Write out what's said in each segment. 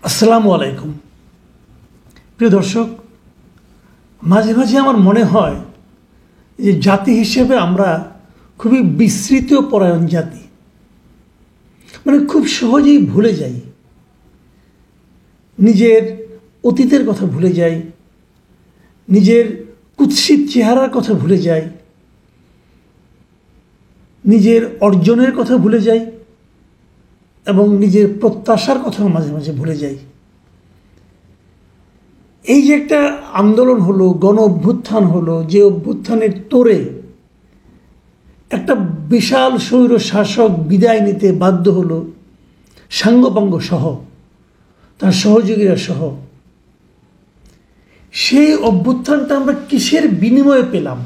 আসসালামু আলাইকুম। প্রিয় দর্শক, মাঝে মাঝে আমার মনে হয় যে জাতি হিসেবে আমরা খুবই বিস্মৃত পরায়ণ জাতি। খুব সহজেই ভুলে যাই, নিজের অতীতের কথা ভুলে যাই, নিজের কুৎসিত চেহারার কথা ভুলে যাই, নিজের অর্জনের কথা ভুলে যাই এবং নিজের প্রত্যাশার কথাও মাঝে মাঝে ভুলে যাই। এই যে একটা আন্দোলন হলো, গণ অভ্যুত্থান হলো, যে অভ্যুত্থানের তোড়ে একটা বিশাল স্বৈর শাসক বিদায় নিতে বাধ্য হলো, সাঙ্গপাঙ্গ সহ, তার সহযোগীরা সহ। সেই অভ্যুত্থানটা আমরা কিসের বিনিময়ে পেলাম?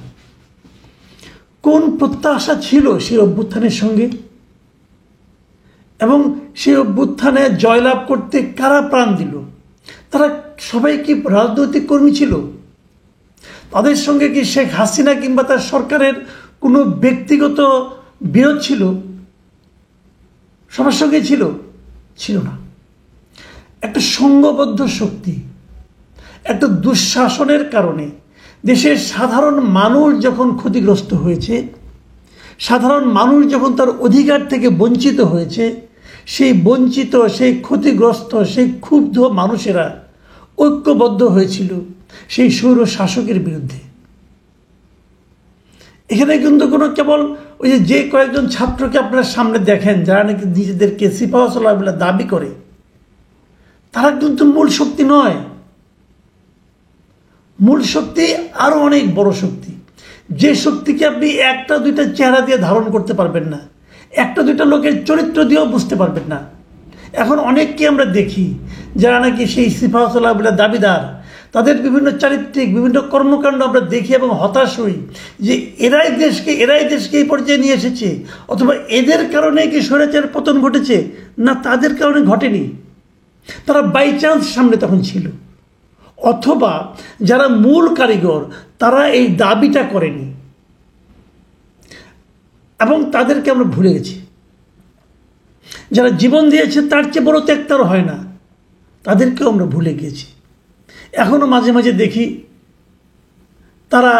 কোন প্রত্যাশা ছিল সেই অভ্যুত্থানের সঙ্গে? এবং সেই অভ্যুত্থানে জয়লাভ করতে কারা প্রাণ দিল? তারা সবাই কি রাজনৈতিক কর্মী ছিল? তাদের সঙ্গে কি শেখ হাসিনা কিংবা তার সরকারের কোনো ব্যক্তিগত বিরোধ ছিল? সবার সঙ্গে ছিল না। একটা সংঘবদ্ধ শক্তি, একটা দুঃশাসনের কারণে দেশের সাধারণ মানুষ যখন ক্ষতিগ্রস্ত হয়েছে, সাধারণ মানুষ যখন তার অধিকার থেকে বঞ্চিত হয়েছে, সেই বঞ্চিত, সেই ক্ষতিগ্রস্ত, সেই ক্ষুব্ধ মানুষেরা ঐক্যবদ্ধ হয়েছিল সেই স্বৈর শাসকের বিরুদ্ধে। এখানে কিন্তু কোনো কেবল ওই যে কয়েকজন ছাত্রকে আপনারা সামনে দেখেন যারা নাকি নিজেদেরকে সিপাহসালার বলে দাবি করে, তারা কিন্তু মূল শক্তি নয়। মূল শক্তি আরো অনেক বড় শক্তি, যে শক্তিকে আপনি একটা দুইটা চেহারা দিয়ে ধারণ করতে পারবেন না, একটা দুইটা লোকের চরিত্র দিয়েও বুঝতে পারবেন না। এখন অনেককে আমরা দেখি যারা নাকি সেই সিপাহসালার বলে দাবিদার, তাদের বিভিন্ন চারিত্রিক বিভিন্ন কর্মকাণ্ড আমরা দেখি এবং হতাশ হই যে এরাই দেশকে এই পর্যায়ে নিয়ে এসেছে, অথবা এদের কারণে কি স্বৈরাচারের পতন ঘটেছে? না, তাদের কারণে ঘটেনি, তারা বাই চান্স সামনে তখন ছিল। অথবা যারা মূল কারিগর তারা এই দাবিটা করেনি এবং তাদেরকে আমরা ভুলে গেছি। যারা জীবন দিয়েছে তার চেয়ে বড় ত্যাগ তার হয় না, তাদেরকেও আমরা ভুলে গিয়েছি। এখনো মাঝে মাঝে দেখি তারা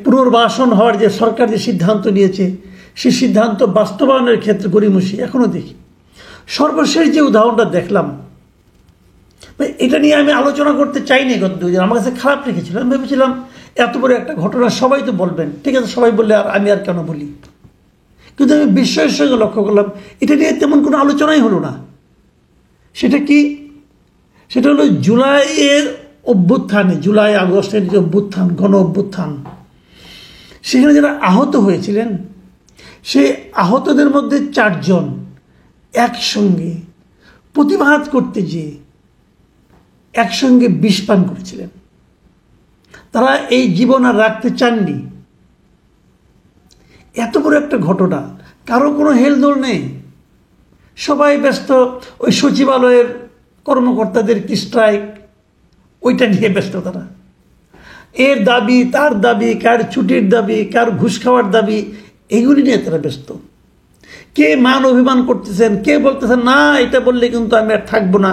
পুনর্বাসন হওয়ার যে সরকার যে সিদ্ধান্ত নিয়েছে, সেই সিদ্ধান্ত বাস্তবায়নের ক্ষেত্রে গড়িমসি এখনো দেখি। সর্বশেষ যে উদাহরণটা দেখলাম, এটা নিয়ে আমি আলোচনা করতে চাইনি গত 2 দিন, আমার কাছে খারাপ লেগেছিল। আমি ভেবেছিলাম এত বড় একটা ঘটনা সবাই তো বলবেন, ঠিক আছে, সবাই বললে আর আমি আর কেন বলি। কিন্তু আমি বিস্ময়ের সঙ্গে লক্ষ্য করলাম এটা নিয়ে তেমন কোনো আলোচনাই হলো না। সেটা কি? সেটা হলো জুলাইয়ের অভ্যুত্থানে, জুলাই আগস্টের যে অভ্যুত্থান, গণ অভ্যুত্থান, সেখানে যারা আহত হয়েছিলেন, সেই আহতদের মধ্যে 4 জন একসঙ্গে প্রতিবাদ করতে যেয়ে একসঙ্গে বিষ পান করেছিলেন। তারা এই জীবন আর রাখতে চাননি। এত বড় একটা ঘটনা, কারো কোনো হেলদোল নেই, সবাই ব্যস্ত ওই সচিবালয়ের কর্মকর্তাদের কি স্ট্রাইক, ওইটা নিয়ে ব্যস্ত। তারা এর দাবি, তার দাবি, কার ছুটির দাবি, কার ঘুষ খাওয়ার দাবি, এগুলি নিয়ে তারা ব্যস্ত। কে মান অভিমান করতেছেন, কে বলতেছেন না এটা বললে কিন্তু আমি আর থাকবো না,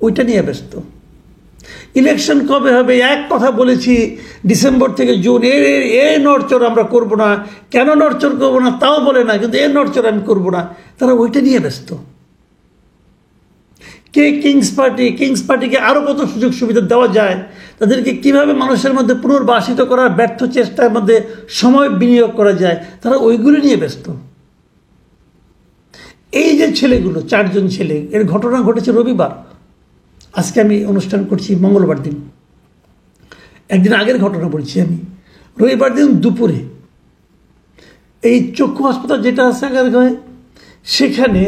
ওইটা নিয়ে ব্যস্ত। ইলেকশন কবে হবে, এক কথা বলেছি ডিসেম্বর থেকে জুন, এ নড়চড় আমরা করব না, কেন নড়চড় করবো না তাও বলে না, কিন্তু এর নড়চড় আমি করবো না, তারা ওইটা নিয়ে ব্যস্ত। কে কিংস পার্টিকে আরও কত সুযোগ সুবিধা দেওয়া যায়, তাদেরকে কিভাবে মানুষের মধ্যে পুনর্বাসিত করার ব্যর্থ চেষ্টার মধ্যে সময় বিনিয়োগ করা যায়, তারা ওইগুলি নিয়ে ব্যস্ত। এই যে ছেলেগুলো, 4 জন ছেলে, এর ঘটনা ঘটেছে রবিবার, আজকে আমি অনুষ্ঠান করছি মঙ্গলবার দিন, একদিন আগের ঘটনা বলছি আমি। রবিবার দিন দুপুরে এই চক্ষু হাসপাতাল যেটা আছে আগারগাঁয়ে, সেখানে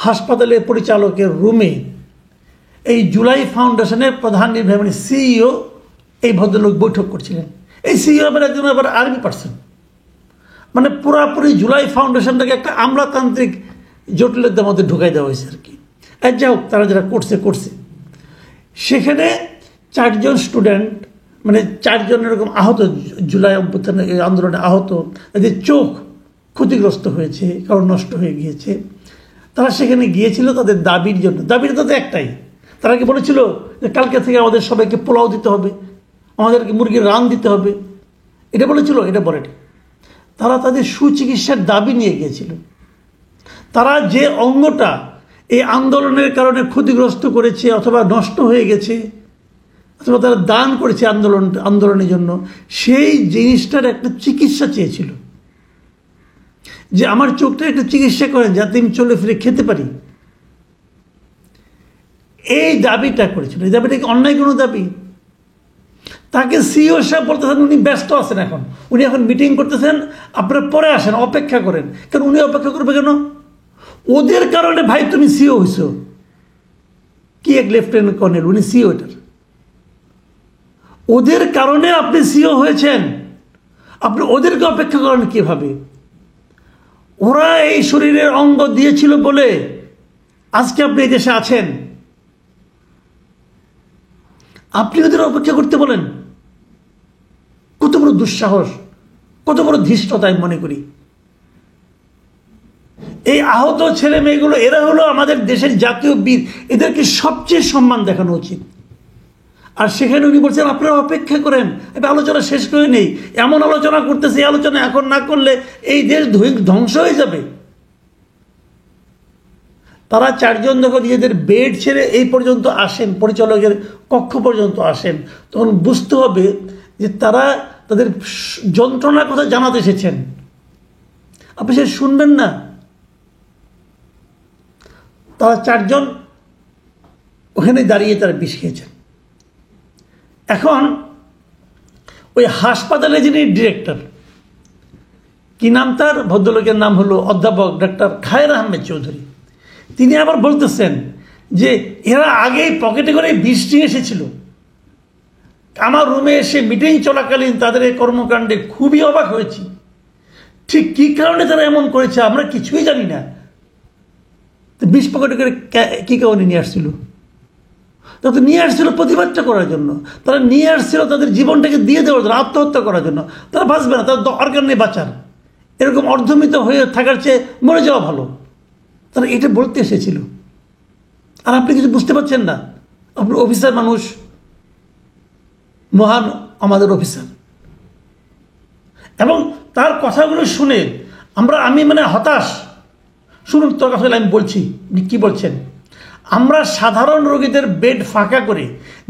হাসপাতালের পরিচালকের রুমে এই জুলাই ফাউন্ডেশনের প্রধান নির্বাহী সিইও এই ভদ্রলোক বৈঠক করছিলেন। এই সিইও একজন আবার আর্মি পার্সন, পুরাপুরি জুলাই ফাউন্ডেশনটাকে একটা আমলাতান্ত্রিক জটিলতার মধ্যে ঢুকাই দেওয়া হয়েছে আর কি। আর যাই হোক, তারা যারা করছে সেখানে 4 জন স্টুডেন্ট, 4 জন এরকম আহত, জুলাই অভ্যুত্থান আন্দোলনে আহত, তাদের চোখ ক্ষতিগ্রস্ত হয়েছে, কারণ নষ্ট হয়ে গিয়েছে, তারা সেখানে গিয়েছিল তাদের দাবির জন্য। দাবিটা তো একটাই, তারা কি বলেছিল যে কালকে থেকে আমাদের সবাইকে পোলাও দিতে হবে, আমাদেরকে মুরগির রান দিতে হবে, এটা বলেছিল? এটা বলেনি। তারা তাদের সুচিকিৎসার দাবি নিয়ে গিয়েছিল। তারা যে অঙ্গটা এই আন্দোলনের কারণে ক্ষতিগ্রস্ত করেছে অথবা নষ্ট হয়ে গেছে অথবা তারা দান করেছে আন্দোলনের জন্য, সেই জিনিসটার একটা চিকিৎসা চেয়েছিল, যে আমার চোখটা একটা চিকিৎসা করেন যাতে আমি চলে ফিরে খেতে পারি। এই দাবিটা করেছিল। এই দাবিটা কি অন্যায় কোনো দাবি? তাকে সিইও সাহেব বলতেছেন উনি ব্যস্ত আছেন, উনি এখন মিটিং করতেছেন, আপনারা পরে আসেন, অপেক্ষা করেন। কেন উনি অপেক্ষা করবে কেন? ওদের কারণে ভাই তুমি সিইও হইছো, কি এক লেফটেন্যান্ট কর্নেল, উনি সিইও। এটার ওদের কারণে আপনি সিইও হয়েছেন, আপনি ওদেরকে অপেক্ষা করেন কিভাবে? ওরা এই শরীরের অঙ্গ দিয়েছিল বলে আজকে আপনি এই দেশে আছেন, আপনি ওদের অপেক্ষা করতে বলেন? কত বড় দুঃসাহস, কত বড় ধৃষ্টতা আমি মনে করি। এই আহত ছেলে মেয়েগুলো, এরা হলো আমাদের দেশের জাতীয় বীর, এদেরকে সবচেয়ে সম্মান দেখানো উচিত। আর সেখানে উনি বলছেন আপনারা অপেক্ষা করেন, এটা আলোচনা শেষ করে নেই। এমন আলোচনা করতেছে, এই আলোচনা এখন না করলে এই দেশ ধ্বংস হয়ে যাবে। তারা চারজন যখন নিজেদের বেড ছেড়ে এই পর্যন্ত আসেন, পরিচালকের কক্ষ পর্যন্ত আসেন, তখন বুঝতে হবে যে তারা তাদের যন্ত্রণার কথা জানাতে এসেছেন। আপনি সে শুনবেন না? তারা চারজন ওখানে দাঁড়িয়ে তারা বিষ খেয়েছেন। এখন ওই হাসপাতালে যিনি ডিরেক্টর, কি নাম তার, ভদ্রলোকের নাম হলো অধ্যাপক ডাক্তার খায়ের আহমেদ চৌধুরী, তিনি আবার বলতেছেন যে এরা আগেই পকেটে করে বিষ নিয়ে এসেছিল। আমার রুমে এসে মিটিং চলাকালীন তাদের এই কর্মকাণ্ডে খুবই অবাক হয়েছি। ঠিক কী কারণে তারা এমন করেছে আমরা কিছুই জানি না। বিষ পকেটে করে কী কারণে নিয়ে আসছিল? তারা তো নিয়ে আসছিল প্রতিবাদটা করার জন্য, তারা নিয়ে আসছিল তাদের জীবনটাকে দিয়ে দেওয়ার জন্য, আত্মহত্যা করার জন্য। তারা বাঁচবে না, তারা দরকার নেই বাঁচার, এরকম অর্ধমিত হয়ে থাকার চেয়ে মরে যাওয়া ভালো। তারা এটা বলতে এসেছিল। আর আপনি কিছু বুঝতে পারছেন না? আপনি অফিসার মানুষ, মহান আমাদের অফিসার, এবং তার কথাগুলো শুনে আমি হতাশ। শুনুন তোর কথা আমি বলছি, কি বলছেন? আমরা সাধারণ রোগীদের বেড ফাঁকা করে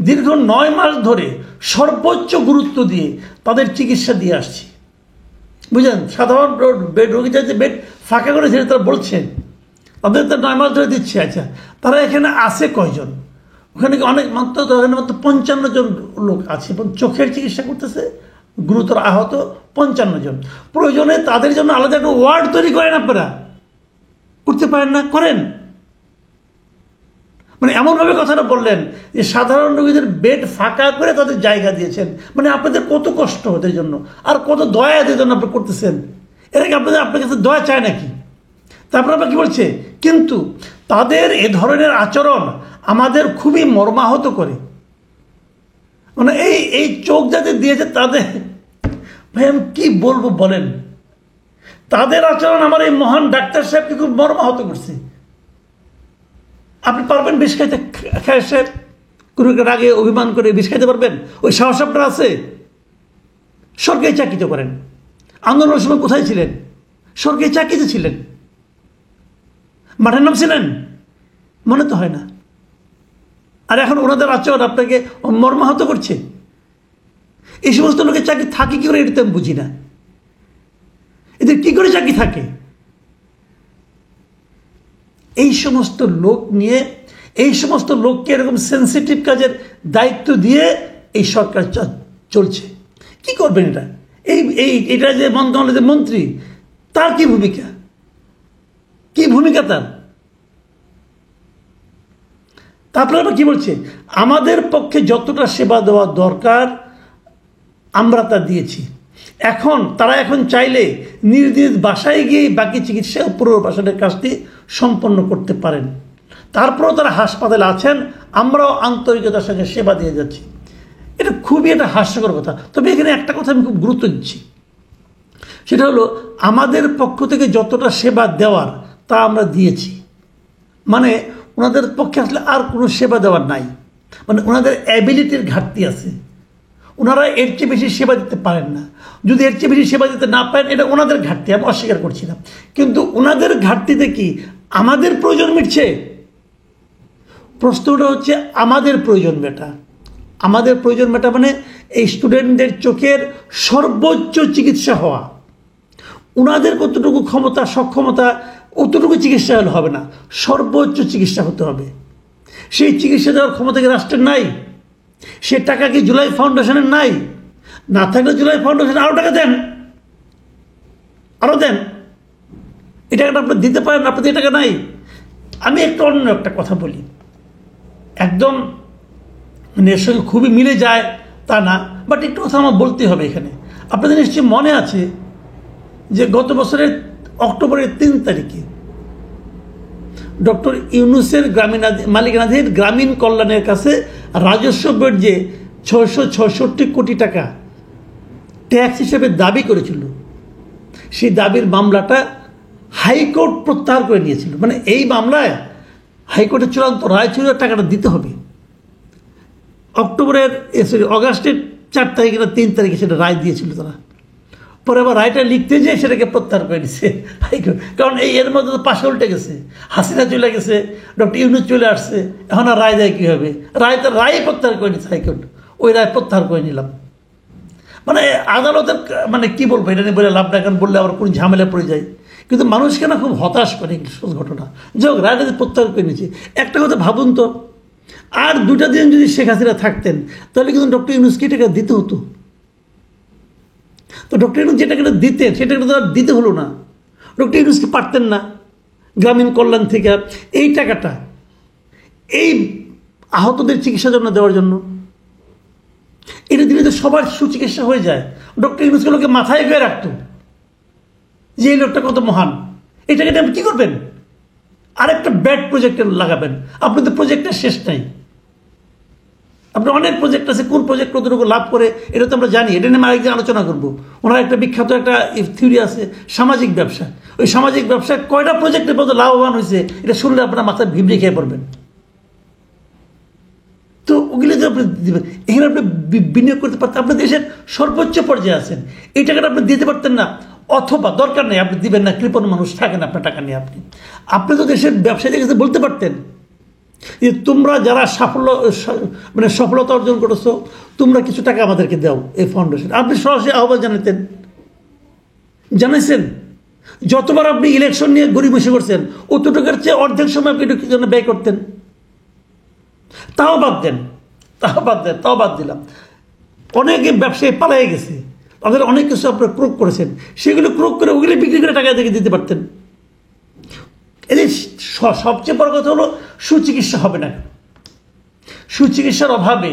দীর্ঘ 9 মাস ধরে সর্বোচ্চ গুরুত্ব দিয়ে তাদের চিকিৎসা দিয়ে আসছি, বুঝলেন? সাধারণ রোগীদের যে বেড ফাঁকা করে সেটা তারা বলছেন, তাদের তো 9 মাস ধরে দিচ্ছে। আচ্ছা, তারা এখানে আছে কয়জন? ওখানে অনেক মাত্র 55 জন লোক আছে, এবং চোখের চিকিৎসা করতেছে, গুরুতর আহত 55 জন। প্রয়োজনে তাদের জন্য আলাদা একটা ওয়ার্ড তৈরি করেন, আপনারা করতে পারেন না? করেন। এমনভাবে কথাটা বললেন যে সাধারণ রোগীদের বেড ফাঁকা করে তাদের জায়গা দিয়েছেন। আপনাদের কত কষ্ট ওদের জন্য, আর কত দয়া এদের জন্য আপনি করতেছেন। এরা কি আপনার কাছে দয়া চায় নাকি? তারপর আবার কি বলছে, কিন্তু তাদের এ ধরনের আচরণ আমাদের খুবই মর্মাহত করে। এই চোখ যাদের দিয়েছে তাদের, ভাই আমি কি বলবো বলেন, তাদের আচরণ আমার এই মহান ডাক্তার সাহেবকে খুব মর্মাহত করছে। আপনি পারবেন বিষ খাইতে? খায় সাহেব কুরুকের আগে অভিমান করে বিষ খাইতে পারবেন? ওই সাহস আপনার আছে? সরকারি চাকরিতে করেন, আন্দোলনের সময় কোথায় ছিলেন? সরকারি চাকরিতে ছিলেন, মাঠের নাম ছিলেন, মনে তো হয় না। আর এখন ওনাদের আচরণ আপনাকে মর্মাহত করছে। এই সমস্ত লোকের চাকরি থাকে কি করে, এটা তো আমি বুঝি না। এদের কি করে চাকরি থাকে? এই সমস্ত লোক নিয়ে, এই সমস্ত লোককে এরকম সেন্সিটিভ কাজের দায়িত্ব দিয়ে এই সরকার চলছে। কি করবেন এটা? এটা যে মন্ত্রণালয়ের মন্ত্রী, তার কি ভূমিকা? কি ভূমিকা তার? তারপরে আবার কি বলছে, আমাদের পক্ষে যতটা সেবা দেওয়া দরকার আমরা তা দিয়েছি। তারা এখন চাইলে নিজ নিজ বাসায় গিয়ে বাকি চিকিৎসা পুনর্বাসনের কাজটি সম্পন্ন করতে পারেন। তারপরেও তারা হাসপাতালে আছেন, আমরাও আন্তরিকতার সঙ্গে সেবা দিয়ে যাচ্ছি। এটা খুবই একটা হাস্যকর কথা। তবে এখানে একটা কথা আমি খুব গুরুত্ব দিচ্ছি, সেটা হলো আমাদের পক্ষ থেকে যতটা সেবা দেওয়ার তা আমরা দিয়েছি। মানে ওনাদের পক্ষে আসলে আর কোনো সেবা দেওয়ার নাই, মানে ওনাদের অ্যাবিলিটির ঘাটতি আছে, ওনারা এর চেয়ে বেশি সেবা দিতে পারেন না। যদি এর চেয়ে বেশি সেবা দিতে না পারেন এটা ওনাদের ঘাটতি, আমি অস্বীকার করছি না, কিন্তু ওনাদের ঘাটতিতে কি আমাদের প্রয়োজন মিটছে? প্রশ্নটা হচ্ছে আমাদের প্রয়োজন মেটা, আমাদের প্রয়োজন মেটা মানে এই স্টুডেন্টদের চোখের সর্বোচ্চ চিকিৎসা হওয়া। ওনাদের কতটুকু ক্ষমতা সক্ষমতা অতটুকু চিকিৎসা হলে হবে না, সর্বোচ্চ চিকিৎসা হতে হবে। সেই চিকিৎসা দেওয়ার ক্ষমতা কি রাষ্ট্রের নাই? সে টাকা কি জুলাই ফাউন্ডেশনের নাই? না থাকলে জুলাই ফাউন্ডেশন আরও টাকা দেন, আরও দেন। এই টাকাটা আপনি দিতে পারেন, আপনাদের টাকা নাই। আমি অন্য একটা কথা বলি, একদম মানে এর সঙ্গে খুবই মিলে যায় তা না, বাট একটু কথা আমার বলতে হবে এখানে। আপনাদের নিশ্চয়ই মনে আছে যে গত বছরের অক্টোবরের 3 তারিখে ডক্টর ইউনূসের মালিকানাধীন গ্রামীণ কল্যাণের কাছে রাজস্ব বোর্ড যে 666 কোটি টাকা ট্যাক্স হিসেবে দাবি করেছিল, সেই দাবির মামলাটা হাইকোর্ট প্রত্যাহার করে নিয়েছিল। মানে এই মামলায় হাইকোর্টের চূড়ান্ত রায় ছিল টাকাটা দিতে হবে। অগাস্টের 4 তারিখে না 3 তারিখে সেটা রায় দিয়েছিল তারা, পরে আবার রায়টা লিখতে যেয়ে সেটাকে প্রত্যাহার করে নিচ্ছে হাইকোর্ট। কারণ এর মধ্যে তো পাশে উল্টে গেছে, হাসিনা চলে গেছে, ডক্টর ইউনূস চলে আসছে, এখন আর রায় দেয় কী হবে? রায় প্রত্যাহার করে নিচ্ছে হাইকোর্ট, ওই রায় প্রত্যাহার করে নিলাম। মানে আদালতের মানে কি বলবো, এটা নিয়ে বলে লাভ না, কারণ বললে আবার কোনো ঝামেলা পড়ে যায়। কিন্তু মানুষকে না খুব হতাশ করে ঘটনা, যাই হোক রায়টা প্রত্যাহার করে নিচ্ছে। একটা কথা ভাবুন তো, আর 2টা দিন যদি শেখ হাসিনা থাকতেন তাহলে কিন্তু ডক্টর ইউনূসকে টাকা দিতে হতো। তো ডক্টর ইউনূস যে টাকাটা দিতেন সেটা তো আর দিতে হলো না, ডক্টর ইউনূসকে পারতেন না গ্রামীণ কল্যাণ থেকে এই টাকাটা এই আহতদের চিকিৎসার জন্য দেওয়ার জন্য। এটা দিলে তো সবার সুচিকিৎসা হয়ে যায়। ডক্টর ইউনূসকে লোকে মাথায় গিয়ে রাখতো যে এই লোকটা কত মহান। এই টাকাটা আপনি কী করবেন? আরেকটা ব্যাড প্রজেক্টে লাগাবেন। আপনি তো প্রজেক্টের শেষ নাই, আপনার অনেক প্রজেক্ট আছে, কোন প্রজেক্ট কতটুকু লাভ করে এটা তো আমরা জানি, এটা নিয়ে আমরা আরেকদিন আলোচনা করবো। ওনার একটা বিখ্যাত একটা থিওরি আছে সামাজিক ব্যবসা, ওই সামাজিক ব্যবসায় কয়টা প্রজেক্টের মতো লাভবান হয়েছে এটা শুনলে আপনার মাথায় ভিবড়ে খেয়ে পড়বেন। তো ওগুলো যে আপনি দেবেন, এখানে আপনি বিনিয়োগ করতে পারতেন, আপনার দেশের সর্বোচ্চ পর্যায়ে আছেন, এই টাকাটা আপনি দিতে পারতেন না, অথবা দরকার নেই আপনি দিবেন না, কৃপণ মানুষ থাকেন আপনার টাকা নিয়ে। আপনি তো দেশের ব্যবসায়ীদের কাছে বলতে পারতেন যে তোমরা যারা সফলতা অর্জন করেছো তোমরা কিছু টাকা আমাদেরকে দাও এই ফাউন্ডেশন। আপনি সরাসরি আহ্বান জানাইছেন। যতবার আপনি ইলেকশন নিয়ে গড়িমসি করছেন অতটুকুর চেয়ে অর্ধেক সময় আপনি একটু জন্য ব্যয় করতেন। তাও বাদ দিলাম, অনেকে ব্যবসায়ী পালাই গেছে, তাদের অনেক কিছু আপনারা ক্রোক করেছেন, সেগুলো ক্রোক করে ওগুলো বিক্রি করে টাকা থেকে দিতে পারতেন। এই সবচেয়ে বড় কথা হলো সুচিকিৎসা হবে না। সুচিকিৎসার অভাবে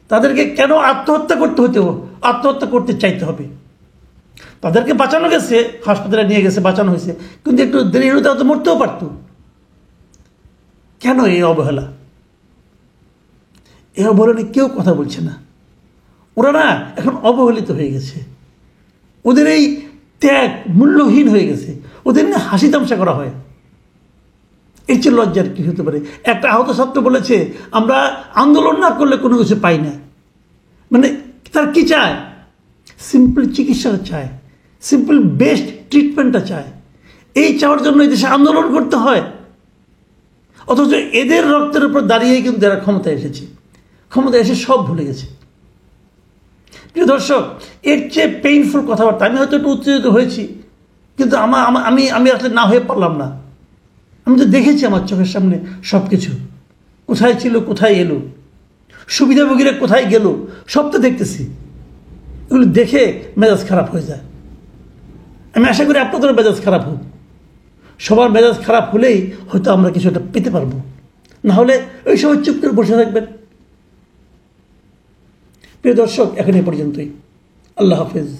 তাদেরকে কেন আত্মহত্যা করতে চাইতে হবে? তাদেরকে বাঁচানো গেছে, হাসপাতালে নিয়ে গেছে, বাঁচানো হয়েছে, কিন্তু একটু দেরি হলে তারা তো মরতেও পারত। কেন এই অবহেলা? এই অবহেলা নিয়ে কেউ কথা বলছে না। ওরা না এখন অবহেলিত হয়ে গেছে, ওদের এই ত্যাগ মূল্যহীন হয়ে গেছে, ওদের নিয়ে হাসি তামসা করা হয়। এর চেয়ে লজ্জার কি হতে পারে? একটা আহত ছাত্র বলেছে আমরা আন্দোলন না করলে কোনো কিছু পাই না। মানে তার কি চায়? সিম্পল চিকিৎসাটা চায়, সিম্পল বেস্ট ট্রিটমেন্টটা চায়। এই চাওয়ার জন্য এই দেশে আন্দোলন করতে হয়, অথচ এদের রক্তের উপর দাঁড়িয়েই কিন্তু এরা ক্ষমতায় এসে সব ভুলে গেছে। প্রিয় দর্শক, এর চেয়ে পেইনফুল কথাবার্তা, আমি হয়তো একটু উত্তেজিত হয়েছি, কিন্তু আমি আসলে না হয়ে পারলাম না। আমি তো দেখেছি আমার চোখের সামনে সব কিছু, কোথায় ছিল কোথায় এলো, সুবিধাভোগীরা কোথায় গেল, সব তো দেখতেছি। এগুলো দেখে মেজাজ খারাপ হয়ে যায়। আমি আশা করি আপনাদেরও মেজাজ খারাপ হোক। সবার মেজাজ খারাপ হলেই হয়তো আমরা কিছু একটা পেতে পারবো, না হলে ওই সময় চুপ করে বসে থাকবেন। প্রিয় দর্শক, এখন এই পর্যন্তই। আল্লাহ হাফেজ।